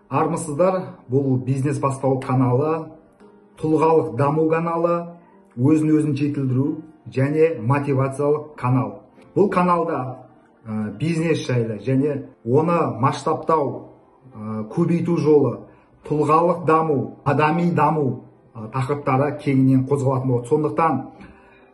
Армысыздар, бұл бизнес бастау каналы, тұлғалық даму каналы, өзін жетілдіру және мотивациялық канал. Бұл каналда бизнес жайлы және оны масштабтау, көбейту жолы, тұлғалық даму, адами даму тақырыптары кеңінен қозғалатын болады. Сондықтан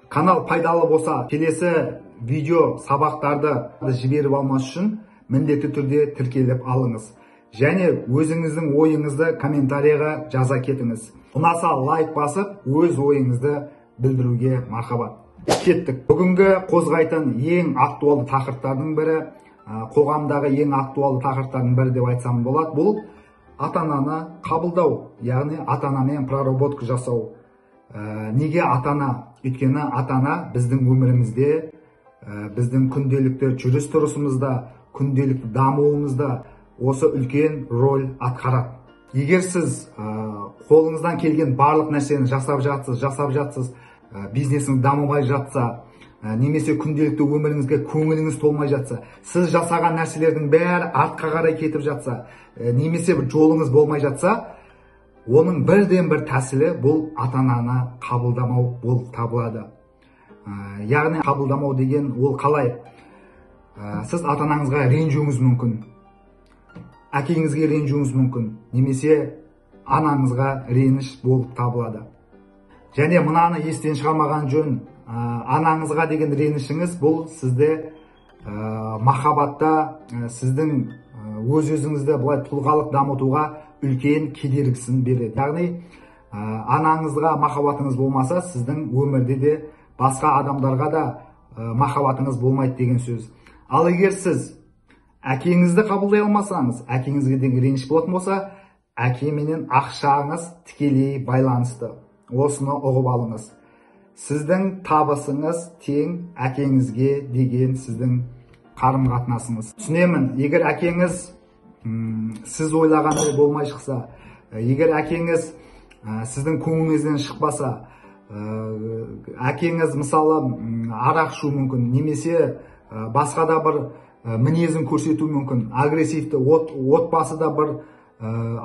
канал пайдалы болса, келесі видео сабақтарды жіберіп алмас үшін міндетті түрде тіркеліп алыңыз. Және өзіңіздің ойыңызды комментарияға жаза кетіңіз. Ұнаса лайк басып, өз ойыңызды білдіруге мархабат. Кеттік. Бүгінгі қозғайтын ең актуалды тақырыптардың бірі, қоғамдағы ең актуалды тақырыптардың бірі деп айтсам болады. Бұл ата-ананы қабылдау, яғни ата-анамен проработка жасау. Неге ата-ана? Өйткені ата-ана біздің өмірімізде, біздің күнделікті жүріс-тұрысымызда, күнделікті дамуымызда осы үлкен роль атқарады. Егер сіз қолыңыздан келген барлық нәрсені жасап жатсыз, бизнесіңіз дамымай жатса, немесе күнделікті өміріңізге көңіліңіз толмай жатса, сіз жасаған нәрселердің бәрі артқа қарай кетіп жатса, немесе бір жолыңыз болмай жатса, оның бірден бір тәсілі бұл ата-ананы қабылдамау болып табылады. Яғни қабылдамау деген ол қалай? Сіз ата-анаңызға ренжуіңіз мүмкін, әкеңізге ренжуіңіз мүмкін, немесе анаңызға реніш болып табылады. Және мынаны естен шығармаған жөн, анаңызға деген ренішіңіз бұл сізде махаббатта, сіздің өз-өзіңізді бұлай тұлғалық дамытуға үлкен кедергісін береді. Яғни анаңызға махаббатыңыз болмаса, сіздің өмірде де басқа адамдарға да махаббатыңыз болмайды деген сөз. Ал егер сіз әкеңізді қабылдай алмасаңыз, әкеңізге деген реніш болатын болса, әкеменен ақшаңыз тікелей байланысты. Осыны ұғып алыңыз. Сіздің табысыңыз тең әкеңізге деген сіздің қарым-қатынасыңыз. Түсінемін, егер әкеңіз сіз ойлағандай болмай шықса, егер әкеңіз сіздің көңіліңізден шықпаса, әкеңіз мысалы арақ ішу мүмкін, немесе басқа да бір мінезін көрсету мүмкін, агрессивті, отбасыда бір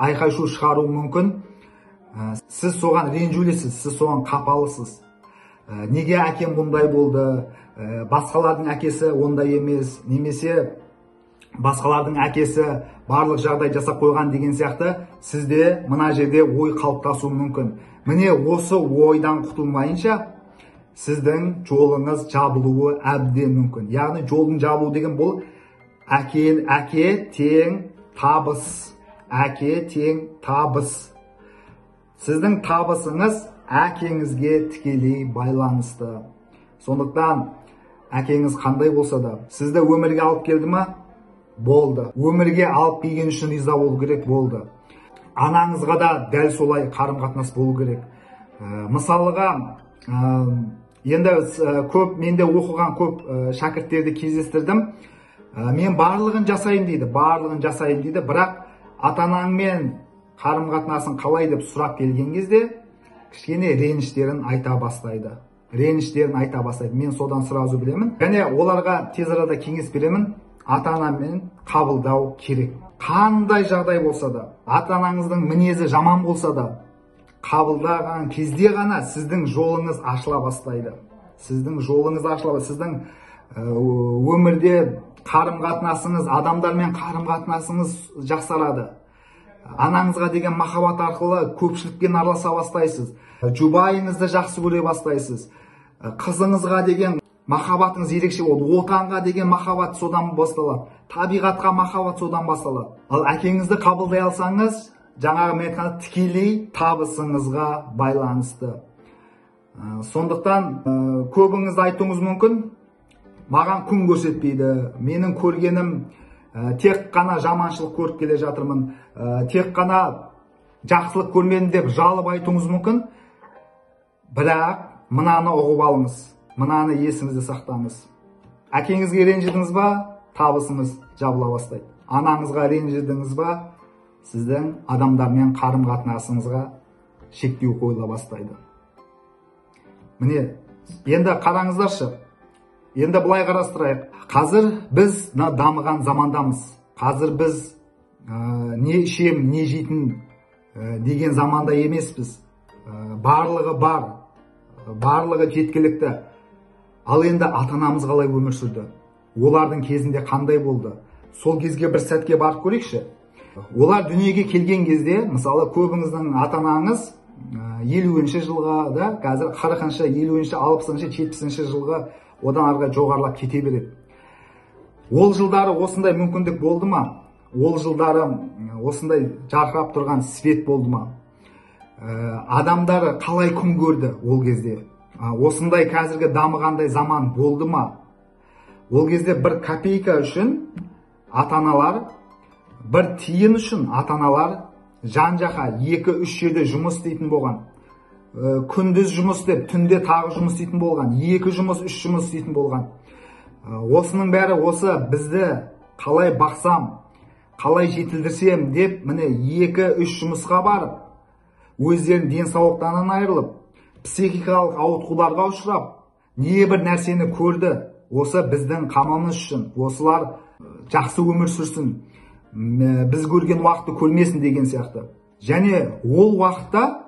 айқай-шу шығару мүмкін. Сіз соған ренжулесіз, сіз соған қапалысыз. Неге әкем бұндай болды, басқалардың әкесі ондай емес, немесе басқалардың әкесі барлық жағдай жасап қойған деген сияқты, сізде мына жерде ой қалыптасуы мүмкін. Міне осы ойдан құтылмайынша, сіздің жолыңыз жабылуы әбден мүмкін. Яғни жолың жабылу деген бұл әке тең табыс. Әке тең табыс. Сіздің табысыңыз әкеңізге тікелей байланысты. Сондықтан әкеңіз қандай болса да, сізді өмірге алып келді ма? Болды. Өмірге алып келген үшін риза болу керек, болды. Анаңызға да дәл солай қарым-қатынас болу керек. Мысалыға, енді менде оқыған көп шәкірттерді кездестірдім. Мен барлығын жасайын дейді, бірақ ата-анаңмен қарым-қатынасын қалай деп сұрақ келген кезде, кішкене реніштерін айта бастайды. Мен содан сразу білемін. Және оларға тез арада кеңес беремін, ата-анамен қабылдау керек. Қандай жағдай болса да, ата-анаңыздың мінезі жаман болса да, қабылдаған кезде ғана сіздің жолыңыз ашыла бастайды. Сіздің өмірде қарым-қатынасыңыз, адамдармен қарым-қатынасыңыз жақсарады. Анаңызға деген махаббат арқылы көпшілікпен араласа бастайсыз. Жұбайыңызды жақсы көре бастайсыз. Қызыңызға деген махаббатыңыз ерекше болады. Отанға деген махаббат содан басталады. Табиғатқа махаббат содан басталады. Ал әкеңізді қабылдай алсаңыз, жаңағы мен айтқан тікелей табысыңызға байланысты. Сондықтан көбіңіз айтуыңыз мүмкін, маған күн көрсетпейді, менің көргенім тек қана жаманшылық көріп келе жатырмын, тек қана жақсылық көрмедім деп жалып айтуыңыз мүмкін. Бірақ мынаны ұғып алыңыз, мынаны есіңізде сақтаңыз. Әкеңізге ренжідіңіз ба, табысыңыз жабыла бастайды. Анаңызға ренжідіңіз ба, сіздің адамдармен қарым-қатынасыңызға шектеу қойыла бастайды. Міне, енді қараңыздаршы. Енді былай қарастырайық. Қазір біз дамыған замандамыз. Қазір біз не ішем, не жейтін деген заманда емеспіз. Барлығы бар, барлығы жеткілікті. Ал енді ата-анамыз қалай өмір сүрді? Олардың кезінде қандай болды? Сол кезге бір сәтке барып көрейікші. Олар дүниеге келген кезде, мысалы көбіңіздің ата-анаңыз 50-ші жылға да, қазір 40-ші, 50-ші, 60-ші, 70-ші жылға одан арғы жоғарылап кете береді. Ол жылдары осындай мүмкіндік болды ма? Ол жылдары осындай жарқырап тұрған свет болды ма? Адамдары қалай күн көрді ол кезде? Осындай қазіргі дамығандай заман болды ма? Ол кезде бір копейка үшін ата-аналар, бір тиын үшін ата-аналар жан-жаққа 2-3 жерде жұмыс істейтін болған. Күндіз жұмыс істеп, түнде тағы жұмыс істейтін болған. 2 жұмыс, 3 жұмыс істейтін болған. Осының бәрі осы бізді қалай бақсам, қалай жетілдірсем деп, міне 2-3 жұмысқа барып, өздерінің денсаулықтарынан айырылып, психикалық ауытқуларға ұшырап, не бір нәрсені көрді. Осы біздің қамымыз үшін, осылар жақсы өмір сүрсін, біз көрген уақытты көрмесін деген сияқты. Және ол уақытта,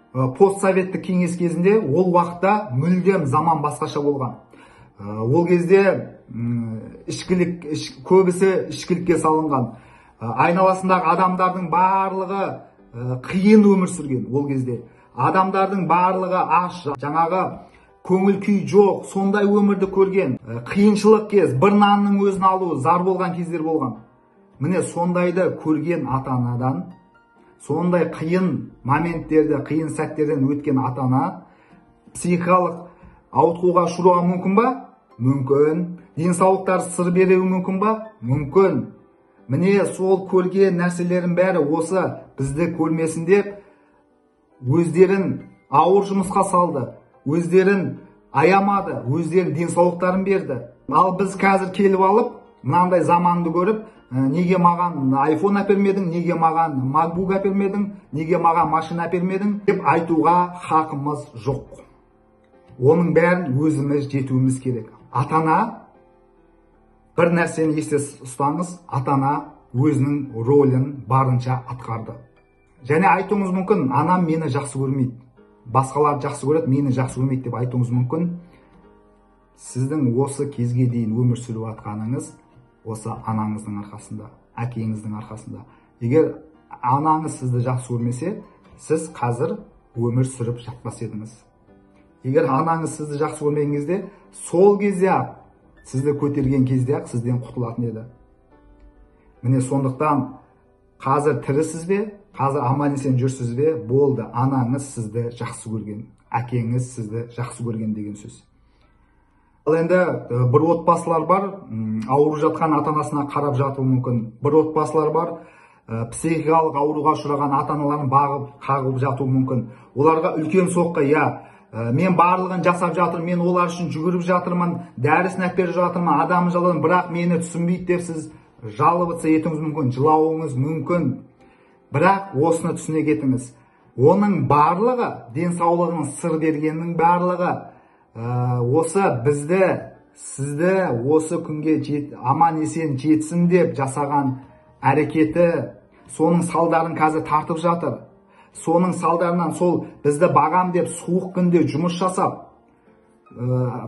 постсоветтік кеңес кезінде, ол уақытта мүлдем заман басқаша болған. Ол кезде көбісі ішкілікке салынған. Айналасындағы адамдардың барлығы қиын өмір сүрген ол кезде. Адамдардың барлығы аш, жаңағы көңіл күй жоқ, сондай өмірді көрген. Қиыншылық кез, бір нанның өзін алу зар болған кездер болған. Міне сондайды көрген ата-анадан, сондай қиын моменттерді, қиын сәттерден өткен ата-ана психикалық ауытқуға ұшырауы мүмкін ба? Мүмкін. Денсаулықтар сыр беруі мүмкін ба? Мүмкін. Міне сол көрген нәрселердің бәрі осы бізді көрмесін деп өздерін ауыр жұмысқа салды, өздерін аямады, өздерін денсаулықтарын берді. Ал біз қазір келіп алып, мынандай заманды көріп, неге маған iPhone әпермедің, неге маған MacBook әпермедің, неге маған машина әпермедің деп айтуға хақымыз жоқ. Оның бәрін өзіміз жетуіміз керек. Ата-ана, бір нәрсені есте ұстаңыз, ата-ана өзінің рөлін барынша атқарды. Және айтуыңыз мүмкін, анам мені жақсы көрмейді, басқалар жақсы көреді, мені жақсы көрмейді деп айтуыңыз мүмкін. Сіздің осы кезге дейін өмір сүріп жатқаныңыз осы анаңыздың арқасында, әкеңіздің арқасында. Егер анаңыз сізді жақсы көрмесе, сіз қазір өмір сүріп жатпас едіңіз. Егер анаңыз сізді жақсы көрмеген кезде, сол кезде сізді көтерген кезде сізден құтылатын еді. Міне сондықтан қазір тірісіз бе, қазір аман-есен жүрсіз бе, болды, анаңыз сізді жақсы көрген, әкеңіз сізді жақсы көрген деген сөз. Ал енді бір отбасылар бар, ауырып жатқан ата-анасына қарап жатуы мүмкін. Бір отбасылар бар, психикалық ауруға ұшыраған ата-аналарын бағып, қағып жатуы мүмкін. Оларға үлкен соққы, мен барлығын жасап жатырмын, мен олар үшін жүгіріп жатырмын, дәрісін әперіп жатырмын, адамын жаладым, бірақ мені түсінбейді деп сіз жалобыца етуіңіз мүмкін, жылауыңыз мүмкін. Бірақ осыны түсіне кетіңіз. Оның барлығы, денсаулығының сыр бергеннің барлығы, осы сізді осы күнге аман-есен жетсін деп жасаған әрекеті, соның салдарын қазір тартып жатыр. Соның салдарынан сол бізді бағам деп суық күнде жұмыс жасап,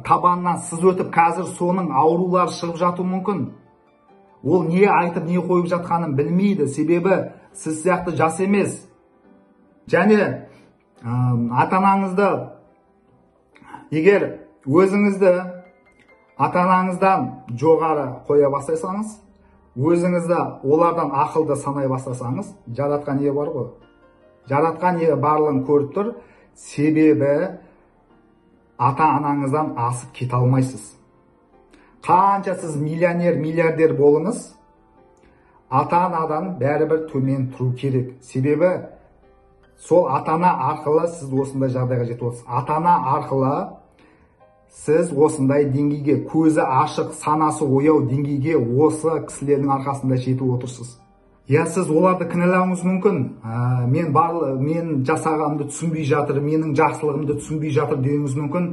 табанынан сыз өтіп, қазір соның аурулары шығып жатуы мүмкін. Ол не айтып, не қойып жатқанын білмейді, себебі сіз сияқты жас емес. Және ата-анаңызды, егер өзіңізді ата-анаңыздан жоғары қоя бастасаңыз, өзіңізді олардан ақылды санай бастасаңыз, жаратқан ие бар ғой. Жаратқан ие барлығын көріп тұр, себебі ата-анаңыздан асып кете алмайсыз. Қанша сіз миллионер, миллиардер болыңыз, ата-анадан бәрібір төмен тұру керек. Себебі сол ата-ана арқылы сіз осындай жағдайға жетіп отырсыз. Ата-ана арқылы сіз осындай деңгейге, көзі ашық, санасы ояу деңгейге осы кісілердің арқасында жетіп отырсыз. Сіз оларды кінәлауыңыз мүмкін. Мен жасағанымды түсінбей жатыр, менің жақсылығымды түсінбей жатыр деуіңіз мүмкін.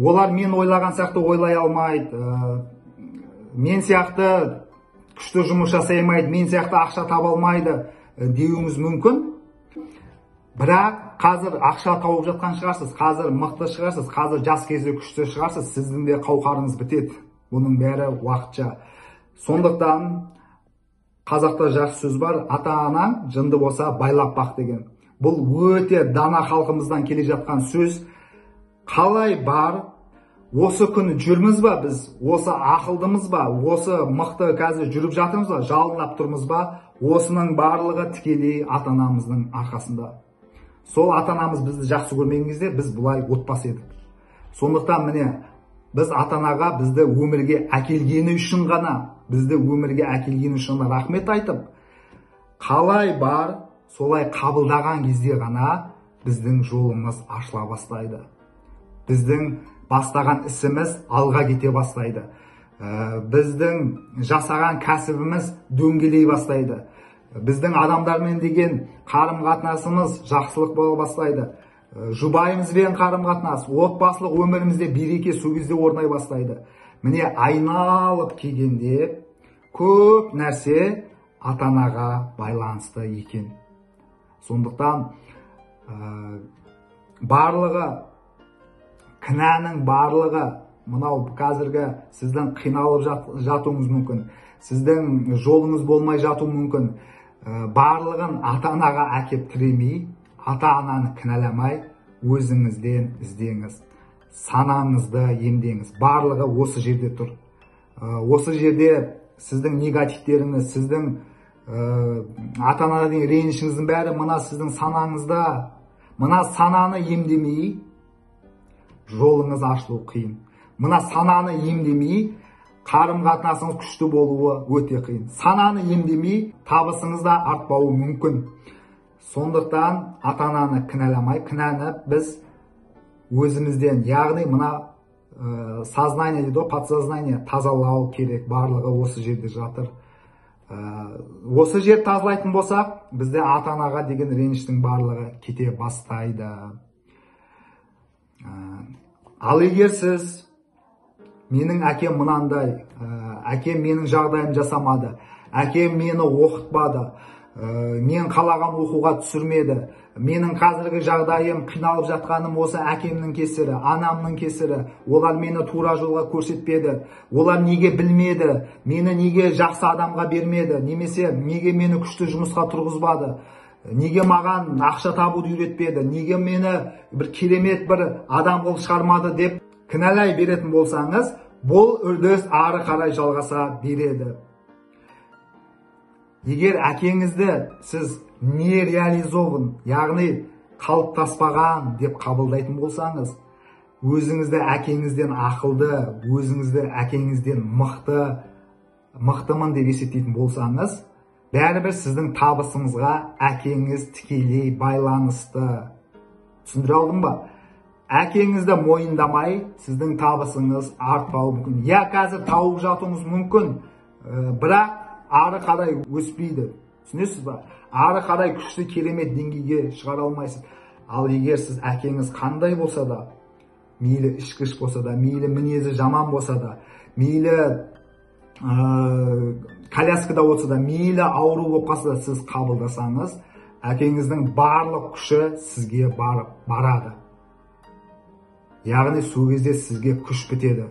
Олар мен ойлаған сияқты ойлай алмайды. Мен сияқты күшті жұмыс жасай алмайды, мен сияқты ақша таба алмайды деуіңіз мүмкін. Бірақ қазір ақша тауып жатқан шығарсыз, қазір мықты шығарсыз, қазір жас кезде күшті шығарсыз, сіздің де қауқарыңыз бітеді. Бұның бәрі уақытша. Сондықтан қазақта жақсы сөз бар, ата-анаң жынды болса байлап бақ деген. Бұл өте дана халқымыздан келе жатқан сөз. Қалай бар, осы күні жүрміз ба біз, осы ақылдымыз ба, осы мықты қазір жүріп жатырмыз ба, жалынлап тұрмыз ба, осының барлығы тікелей ата-анамыздың арқасында. Сол ата-анамыз бізді жақсы көрмеген кезде біз бұлай отбасы едік. Сондықтан міне, біз ата-анаға бізді өмірге әкелгені үшін ғана, бізді өмірге әкелгені үшін рахмет айтып, қалай бар, солай қабылдаған кезде ғана біздің жолымыз ашыла бастайды. Біздің бастаған ісіміз алға кете бастайды. Біздің жасаған кәсібіміз дөңгелей бастайды. Біздің адамдармен деген қарым-қатынасымыз жақсылық бола бастайды. Жұбайымызбен қарым-қатынас, отбасылық өмірімізде береке сол кезде орнай бастайды. Міне айналып келгенде көп нәрсе ата-анаға байланысты екен. Сондықтан барлығы, кінәнің барлығы, мынау қазіргі сіздің қиналып жатуыңыз мүмкін, сіздің жолыңыз болмай жатуы мүмкін, барлығын ата-анаға әкеп тіремей, ата-ананы кінәламай, өзіңізден іздеңіз, санаңызды емдеңіз. Барлығы осы жерде тұр. Осы жерде сіздің негативтеріңіз, сіздің ата-анаға деген ренішіңіздің бәрі мына сіздің санаңызда. Мына сананы емдемей, жолыңыз ашылу қиын. Мына сананы емдемей, қарым-қатынасыңыз күшті болуы өте қиын. Сананы емдемей, табысыңыз да артпауы мүмкін. Сондықтан ата-ананы кінәламай, кінәні біз өзімізден, яғни мына сознание дейді, подсознание тазалау керек. Барлығы осы жерде жатыр. Осы жер тазалайтын болсақ, бізде ата-анаға деген реніштің барлығы кете бастайды. Ал егер сіз менің әкем мынандай, әкем менің жағдайым жасамады, әкем мені оқытпады, мен қалаған оқуға түсірмеді, менің қазіргі жағдайым қиналып жатқаным осы әкемнің кесірі, анамның кесірі, олар мені тура жолға көрсетпеді, олар неге білмеді, мені неге жақсы адамға бермеді, немесе неге мені күшті жұмысқа тұрғызбады, неге маған ақша табуды үйретпеді, неге мені бір керемет бір адам болып шығармады деп кінәлай беретін болсаңыз, бұл үрдіс ары қарай жалғаса береді. Егер әкеңізді сіз нереализован, яғни қалыптаспаған деп қабылдайтын болсаңыз, өзіңізді әкеңізден ақылды, өзіңізді әкеңізден мықтымын деп есептейтін болсаңыз, бәрібір сіздің табысыңызға әкеңіз тікелей байланысты. Түсіндіре алдым ба? Әкеңізді мойындамай, сіздің табысыңыз артпауы мүмкін. Я қазір тауып жатуыңыз мүмкін, бірақ ары қарай өспейді. Түсінесіз ба? Ары қарай күшті керемет деңгейге шығара алмайсыз. Ал егер сіз әкеңіз қандай болса да, мейлі ішкіш болса да, мейлі мінезі жаман болса да, мейлі коляскада отырса да, мейлі ауру болып қалса да, сіз қабылдасаңыз, әкеңіздің барлық күші сізге барады. Яғни сол кезде сізге күш бітеді.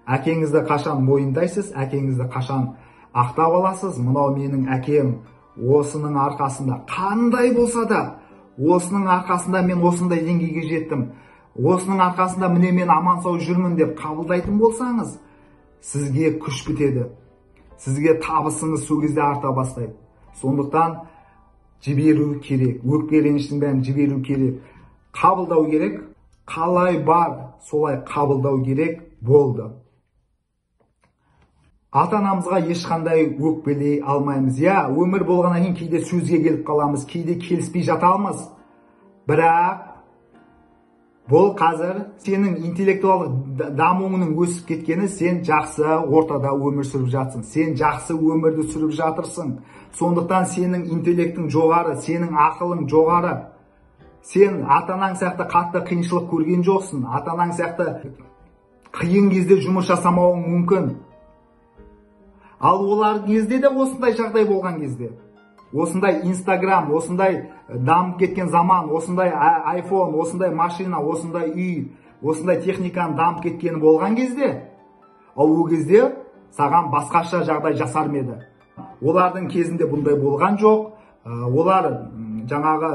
Әкеңізді қашан мойындайсыз, әкеңізді қашан ақтап аласыз, мынау менің әкем осының арқасында, қандай болса да, осының арқасында мен осындай деңгейге жеттім, осының арқасында міне мен аман сау жүрмін деп қабылдайтын болсаңыз, сізге күш бітеді. Сізге табысыңыз сол кезде арта бастайды. Сондықтан жіберу керек, өкпе реніштің бәрін жіберу керек, қабылдау керек. Қалай бар, солай қабылдау керек, болды. Ата-анамызға ешқандай өкпелей алмаймыз. Өмір болғаннан кейін кейде сөзге келіп қаламыз, кейде келіспей жатамыз. Бірақ бұл қазір сенің интеллектуалдық дамуыңның өсіп кеткені, сен жақсы ортада өмір сүріп жатсың. Сен жақсы өмірді сүріп жатырсың. Сондықтан сенің интеллектің жоғары, сенің ақылың жоғары. Сен ата-анаң сияқты қатты қиыншылық көрген жоқсың. Ата-анаң сияқты қиын кезде жұмыс жасамауың мүмкін. Ал олардың кезде де осындай жағдай болған кезде, осындай Инстаграм, осындай дамып кеткен заман, осындай айфон, осындай машина, осындай үй, осындай техниканың дамып кеткені болған кезде, ол кезде саған басқаша жағдай жасар ма еді? Олардың кезінде бұндай болған жоқ. Олар жаңағы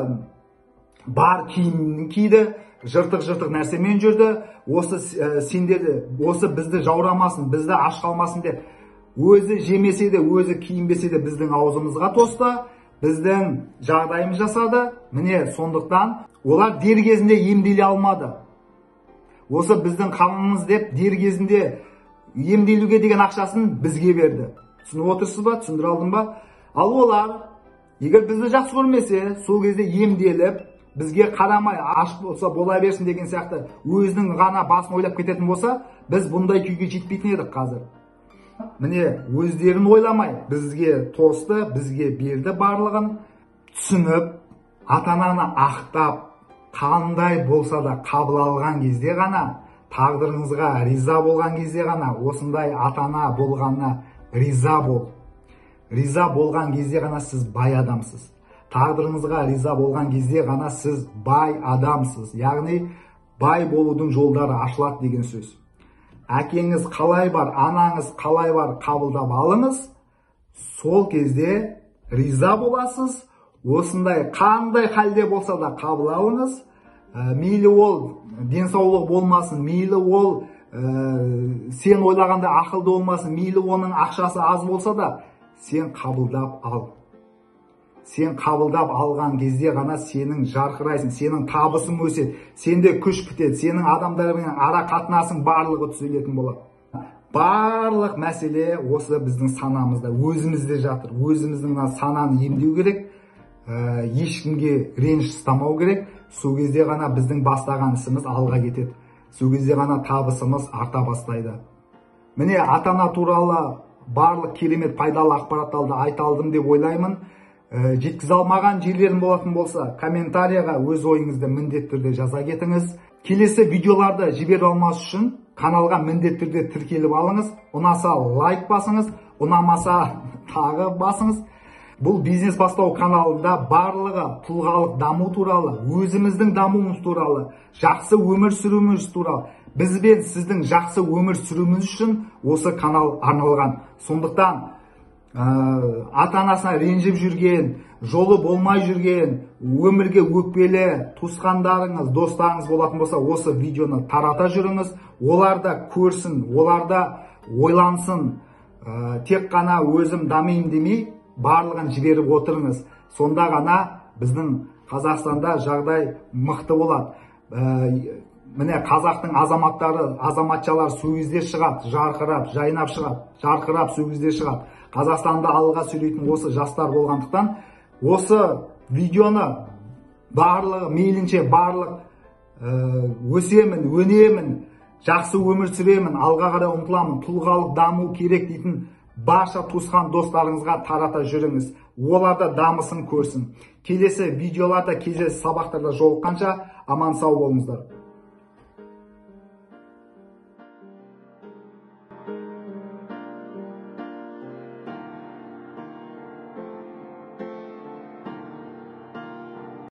бар киімін киді, жыртық нәрсемен жүрді. Осы сендерді, осы бізді жаурамасын, бізді аш қалмасын деп, өзі жемесе де, өзі киінбесе де біздің аузымызға тосты, біздің жағдайымыз жасады. Міне сондықтан олар дер кезінде емделе алмады. Осы біздің қамымыз деп дер кезінде емделуге деген ақшасын бізге берді. Түсініп отырсыз ба? Түсіндіре алдым ба? Ал олар, егер бізді жақсы көрмесе, сол кезде емделіп, бізге қарамай, аш болса бола берсін деген сияқты өзінің ғана басын ойлап кететін болса, біз бұндай күйге жетпейтін едік қазір. Міне өздерін ойламай бізге тосты, бізге берді барлығын. Түсініп, ата-ананы ақтап, қандай болса да қабыл алған кезде ғана, тағдырыңызға риза болған кезде ғана, осындай ата-ана болғанына риза бол. Риза болған кезде ғана сіз бай адамсыз. Тағдырыңызға риза болған кезде ғана сіз бай адамсыз. Яғни бай болудың жолдары ашылады деген сөз. Әкеңіз қалай бар, анаңыз қалай бар, қабылдап алыңыз. Сол кезде риза боласыз. Осындай қандай халде болса да қабыл алыңыз. Мейлі ол денсаулық болмасын, мейлі ол сен ойлағанда ақылды болмасын, мейлі оның ақшасы аз болса да, сен қабылдап ал. Сен қабылдап алған кезде ғана сенің жарқырайсың, сенің табысың өседі, сенде күш бітеді, сенің адамдармен ара қатынасың барлығы түзелетін болады. Барлық мәселе осы біздің санамызда, өзімізде жатыр. Өзіміздің сананы емдеу керек, ешкімге реніш ұстамау керек. Сол кезде ғана біздің бастаған ісіміз алға кетеді. Сол кезде ғана табысымыз арта бастайды. Міне ата-ана туралы барлық керемет пайдалы ақпараттарды айта алдым деп ойлаймын. Жеткізе алмаған жерлерім болатын болса, комментарияға өз ойыңызды міндетті түрде жаза кетіңіз. Келесі видеоларды жіберіп алмас үшін каналға міндетті түрде тіркеліп алыңыз. Ұнаса лайк басыңыз, ұнамаса тағы басыңыз. Бұл бизнес бастау каналында барлығы тұлғалық даму туралы, өзіміздің дамуымыз туралы, жақсы өмір сүруіміз туралы, біз бен сіздің жақсы өмір сүруіміз үшін осы канал арналған. Сондықтан ата-анасына ренжіп жүрген, жолы болмай жүрген, өмірге өкпелі туысқандарыңыз, достарыңыз болатын болса, осы видеоны тарата жүріңіз. Олар да көрсін, олар да ойлансын. Тек қана өзім дамайын демей, барлығын жіберіп отырыңыз. Сонда ғана біздің Қазақстанда жағдай мықты болады. Міне қазақтың азаматтары, азаматшалар сол кезде шығады, жарқырап, жайнап шығады, жарқырап сол кезде шығады. Қазақстанда алға сүретін осы жастар болғандықтан, осы видеоны барлығы, мейлінше барлық өсемін, өнемін, жақсы өмір сүремін, алға қарай ұмтыламын, тұлғалық даму керек дейтін барша туысқан достарыңызға тарата жүріңіз. Олар да дамысын, көрсін. Келесі видеоларда, келесі сабақтарда жолыққанша аман сау болыңыздар.